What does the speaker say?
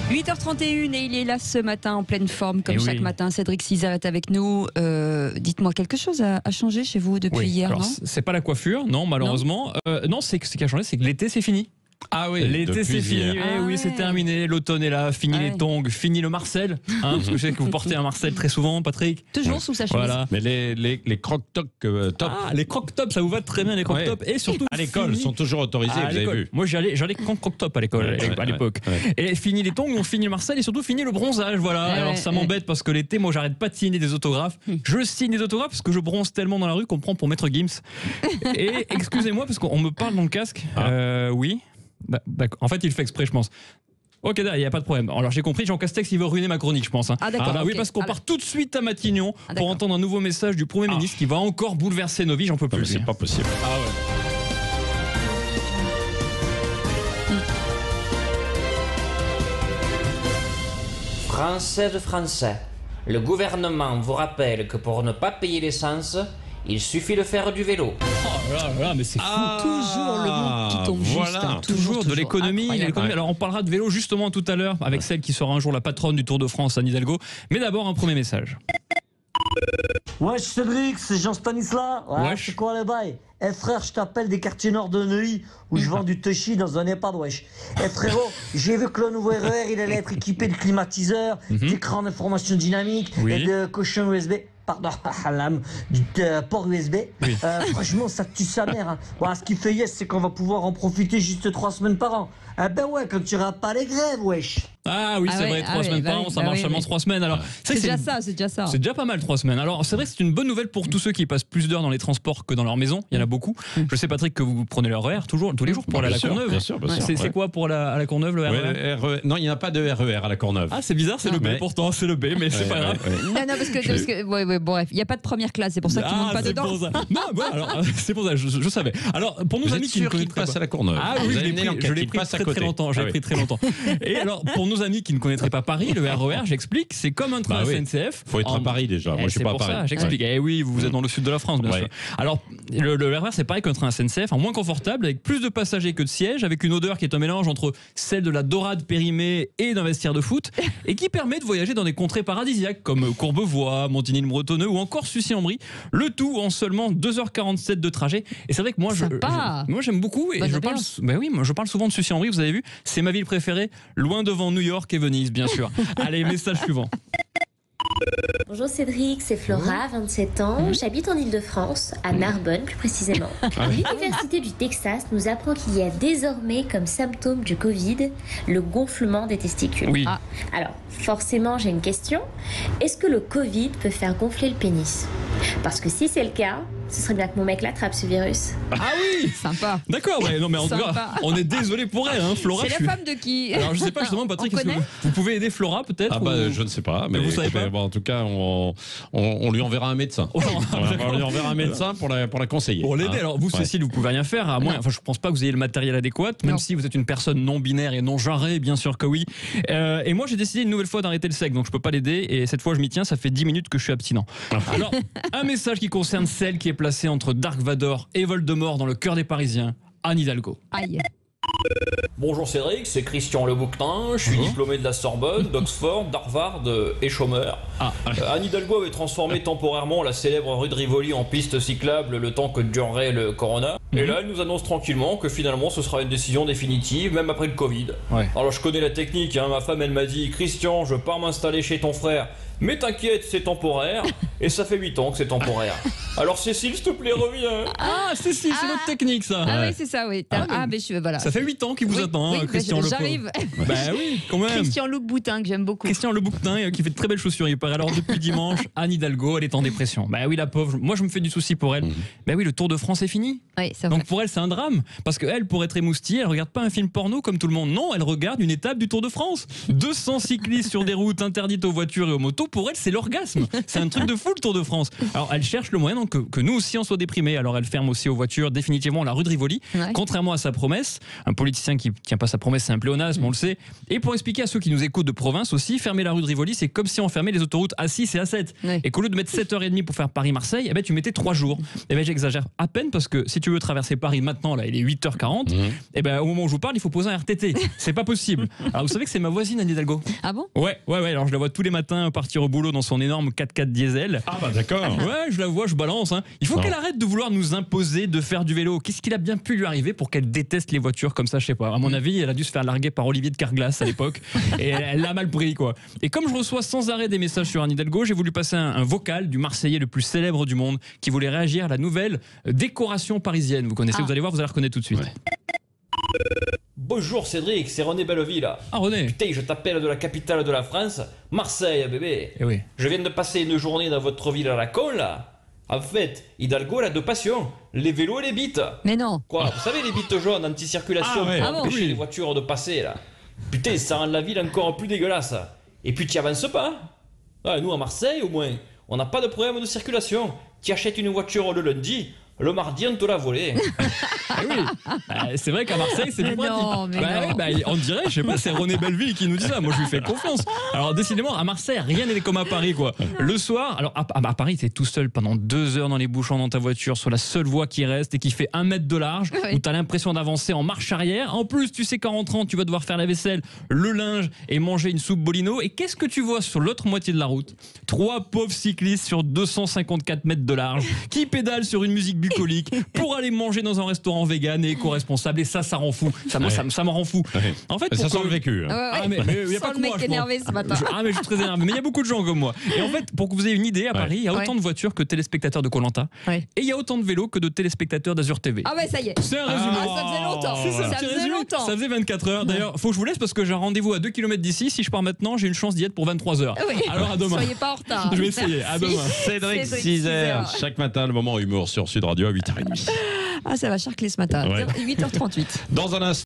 8h31 et il est là ce matin en pleine forme comme chaque matin. Cédric Cizère est avec nous. Dites-moi, quelque chose a changé chez vous depuis hier, alors, non ? C'est pas la coiffure, non, malheureusement. Non, ce qui a changé, c'est que l'été, c'est fini. Ah oui, l'été c'est fini, c'est terminé, l'automne est là, fini les tongs, fini le Marcel, parce que je sais que vous portez un Marcel très souvent, Patrick. Toujours sous sa chemise. Voilà. Mais les croc-tops top. Ah, les croc-tops, ça vous va très bien, les croc-tops. Et surtout, à l'école, sont toujours autorisés, vous avez vu. Moi, j'allais croc-top à l'école, à l'époque. Et fini les tongs, on finit le Marcel et surtout fini le bronzage, voilà. Alors ça m'embête parce que l'été, moi, j'arrête pas de signer des autographes. Je signe des autographes parce que je bronze tellement dans la rue qu'on me prend pour Maître Gims. Et excusez-moi, parce qu'on me parle dans le casque. Oui. D'accord. En fait, il fait exprès, je pense. Ok, il n'y a pas de problème. Alors j'ai compris, Jean Castex, il veut ruiner ma chronique, je pense. Ah d'accord. Oui, parce qu'on part tout de suite à Matignon pour entendre un nouveau message du Premier ministre qui va encore bouleverser nos vies. J'en peux plus. C'est pas possible. Ah ouais. Françaises, Français, le gouvernement vous rappelle que pour ne pas payer l'essence, il suffit de faire du vélo. Oh là, mais c'est fou. Toujours le mot qui tombe juste. Hein. Toujours de l'économie. Alors on parlera de vélo justement tout à l'heure avec celle qui sera un jour la patronne du Tour de France, Anne Hidalgo. Mais d'abord un premier message. Wesh Cédric, c'est Jean-Stanislas. C'est quoi le bail? Frère, je t'appelle des quartiers nord de Neuilly où je vends du touchy dans un EHPAD, wesh. Frérot, j'ai vu que le nouveau RER, il allait être équipé de climatiseurs, d'écrans d'information dynamique et de cochon USB. Pardon, du port USB. Franchement, ça tue sa mère. Hein. Bon, ce qui fait yes, c'est qu'on va pouvoir en profiter juste 3 semaines par an. Ben ouais, quand tu iras pas les grèves, wesh. Ah oui, c'est vrai, 3 semaines par an, ça marche seulement 3 semaines. Alors, c'est déjà ça. C'est déjà pas mal 3 semaines. Alors, c'est vrai que c'est une bonne nouvelle pour tous ceux qui passent plus d'heures dans les transports que dans leur maison. Il y en a beaucoup. Je sais, Patrick, que vous prenez le RER tous les jours pour aller à la Courneuve. Bien sûr. C'est quoi pour à la Courneuve, le RER? Non, il n'y a pas de RER à la Courneuve. Ah, c'est bizarre, c'est le B. Pourtant, c'est le B, mais c'est pas grave. Non, parce que bref, il n'y a pas de première classe, c'est pour ça qu'ils ne montent pas dedans. Non, alors, c'est pour ça, je savais. Alors, pour nos amis qui ne connaissent pas à la Courneuve. Ah oui, je l'ai pris très longtemps. Et alors, pour nos amis qui ne connaîtraient pas Paris, le RER, j'explique, c'est comme un train SNCF. Il faut être à Paris déjà. Moi, je suis pas à Paris. C'est pour ça, j'explique. Eh oui, vous êtes dans le sud de la France, bien sûr. Alors, le RER, c'est pareil qu'un train SNCF, en moins confortable, avec plus de passagers que de sièges, avec une odeur qui est un mélange entre celle de la dorade périmée et d'un vestiaire de foot, et qui permet de voyager dans des contrées paradisiaques comme Courbevoie, Montigny-le-Bretonneux ou encore Sucy-en-Brie. Le tout en seulement 2h47 de trajet. Et c'est vrai que moi, j'aime beaucoup. Et je parle souvent de Sucy-en-Brie, vous avez vu, c'est ma ville préférée, loin devant New York et Venise, bien sûr. Allez, message suivant. Bonjour Cédric, c'est Flora, 27 ans. J'habite en Île-de-France, à Narbonne plus précisément. L'Université du Texas nous apprend qu'il y a désormais comme symptôme du Covid le gonflement des testicules. Oui. Alors, forcément, j'ai une question. Est-ce que le Covid peut faire gonfler le pénis ? Parce que si c'est le cas, ce serait bien que mon mec l'attrape ce virus. Ah oui, sympa. D'accord, non mais en tout cas, on est désolé pour elle, hein, Flora. C'est la femme de qui? Alors je sais pas justement, Patrick, est-ce que vous pouvez aider Flora peut-être? Je ne sais pas, mais vous savez pas. En tout cas, on lui enverra un médecin. On lui enverra un médecin pour la conseiller. Pour l'aider. Alors vous, Cécile, vous pouvez rien faire, à moins. Enfin, je pense pas que vous ayez le matériel adéquat, même si vous êtes une personne non binaire et non genrée, bien sûr que oui. Et moi, j'ai décidé une nouvelle fois d'arrêter le sexe, donc je peux pas l'aider. Et cette fois, je m'y tiens. Ça fait 10 minutes que je suis abstinent. Alors, un message qui concerne celle qui est placée entre Dark Vador et Voldemort dans le cœur des Parisiens, Anne Hidalgo. Aïe. Bonjour Cédric, c'est Christian Lebouquetin, je suis diplômé de la Sorbonne, d'Oxford, d'Harvard et chômeur. Anne Hidalgo avait transformé temporairement la célèbre rue de Rivoli en piste cyclable le temps que durerait le corona. Et là, elle nous annonce tranquillement que finalement ce sera une décision définitive, même après le Covid. Alors je connais la technique, hein, ma femme elle m'a dit « Christian, je pars m'installer chez ton frère ». Mais t'inquiète, c'est temporaire, et ça fait 8 ans que c'est temporaire. Alors Cécile, s'il te plaît, reviens. Ah, Cécile, c'est votre technique, ça. Oui, c'est ça, oui. Voilà. Ça fait 8 ans qu'il vous attend, Christian Leboutin. J'arrive. Bah oui, quand même. Christian Leboutin, que j'aime beaucoup. Christian Leboutin, qui fait de très belles chaussures, il paraît. Alors, depuis dimanche, Anne Hidalgo, elle est en dépression. Bah oui, la pauvre. Moi, je me fais du souci pour elle. Bah oui, le Tour de France est fini. Oui, c'est vrai. Donc, pour elle, c'est un drame. Parce qu'elle, pour être émoustillée, elle regarde pas un film porno comme tout le monde. Non, elle regarde une étape du Tour de France. 200 cyclistes sur des routes interdites aux voitures et aux motos. Pour elle, c'est l'orgasme. C'est un truc de fou, le Tour de France. Alors, elle cherche le moyen donc, que nous aussi on soit déprimés. Alors, elle ferme aussi aux voitures définitivement la rue de Rivoli, contrairement à sa promesse. Un politicien qui tient pas sa promesse, c'est un pléonasme, on le sait. Et pour expliquer à ceux qui nous écoutent de province aussi, fermer la rue de Rivoli, c'est comme si on fermait les autoroutes autoroute A6 et A7. Oui. Et qu'au lieu de mettre 7h30 pour faire Paris-Marseille, tu mettais 3 jours. J'exagère à peine parce que si tu veux traverser Paris maintenant, là, il est 8h40, au moment où je vous parle, il faut poser un RTT. C'est pas possible. Alors vous savez que c'est ma voisine Anne Hidalgo. Ah bon ? Ouais. Alors je la vois tous les matins partir au boulot dans son énorme 4x4 diesel. Ah bah d'accord. Ouais, je la vois, je balance. Il faut qu'elle arrête de vouloir nous imposer de faire du vélo. Qu'est-ce qu'il a bien pu lui arriver pour qu'elle déteste les voitures comme ça, je sais pas. À mon avis, elle a dû se faire larguer par Olivier de Carglass à l'époque et elle l'a mal pris quoi. Et comme je reçois sans arrêt des messages sur Anne Hidalgo, j'ai voulu passer un vocal du Marseillais le plus célèbre du monde qui voulait réagir à la nouvelle décoration parisienne. Vous connaissez, vous allez voir, vous allez reconnaître tout de suite. Ouais. Bonjour Cédric, c'est René Belleville. Ah René. Putain, je t'appelle de la capitale de la France, Marseille bébé. Eh oui. Je viens de passer une journée dans votre ville à la con là. En fait, Hidalgo elle a 2 passions, les vélos et les bites. Mais non. Quoi, vous savez les bites jaunes anti-circulation pour empêcher les voitures de passer là. Putain, ça rend la ville encore plus dégueulasse. Et puis tu avances pas. Nous à Marseille au moins, on n'a pas de problème de circulation. Tu achètes une voiture le lundi, le mardi on te l'a volée. C'est vrai qu'à Marseille c'est plus pratique. On dirait, je sais pas, c'est René Belleville qui nous dit ça. Moi je lui fais confiance. Alors décidément à Marseille rien n'est comme à Paris quoi. Le soir, alors à Paris t'es tout seul pendant 2 heures dans les bouchons dans ta voiture sur la seule voie qui reste et qui fait 1 mètre de large où t'as l'impression d'avancer en marche arrière. En plus tu sais qu'en rentrant tu vas devoir faire la vaisselle, le linge et manger une soupe Bolino. Et qu'est-ce que tu vois sur l'autre moitié de la route ? 3 pauvres cyclistes sur 254 mètres de large qui pédalent sur une musique bucolique pour aller manger dans un restaurant vegan et éco-responsable. Et ça rend fou. Ça me rend fou. En fait, ça sent le vécu. Mais il y a pas que moi. Le mec énervé ce matin. Mais je suis très énervé. Mais il y a beaucoup de gens comme moi. Et en fait, pour que vous ayez une idée, à Paris, il y a autant de voitures que de téléspectateurs de Koh-Lanta. Et il y a autant de vélos que de téléspectateurs d'Azur TV. Ah ouais, ça y est. C'est un résumé. Ça faisait longtemps. Ça faisait longtemps. Ça faisait 24 heures. D'ailleurs, faut que je vous laisse parce que j'ai un rendez-vous à 2 km d'ici. Si je pars maintenant, j'ai une chance d'y être pour 23 heures. Alors à demain. Soyez pas en retard. Je vais essayer. À demain. Cédric 6h. Chaque matin, le moment humour sur Sud Radio à 8h30. Ah, ça va charcler ce matin. 8h38. Dans un instant.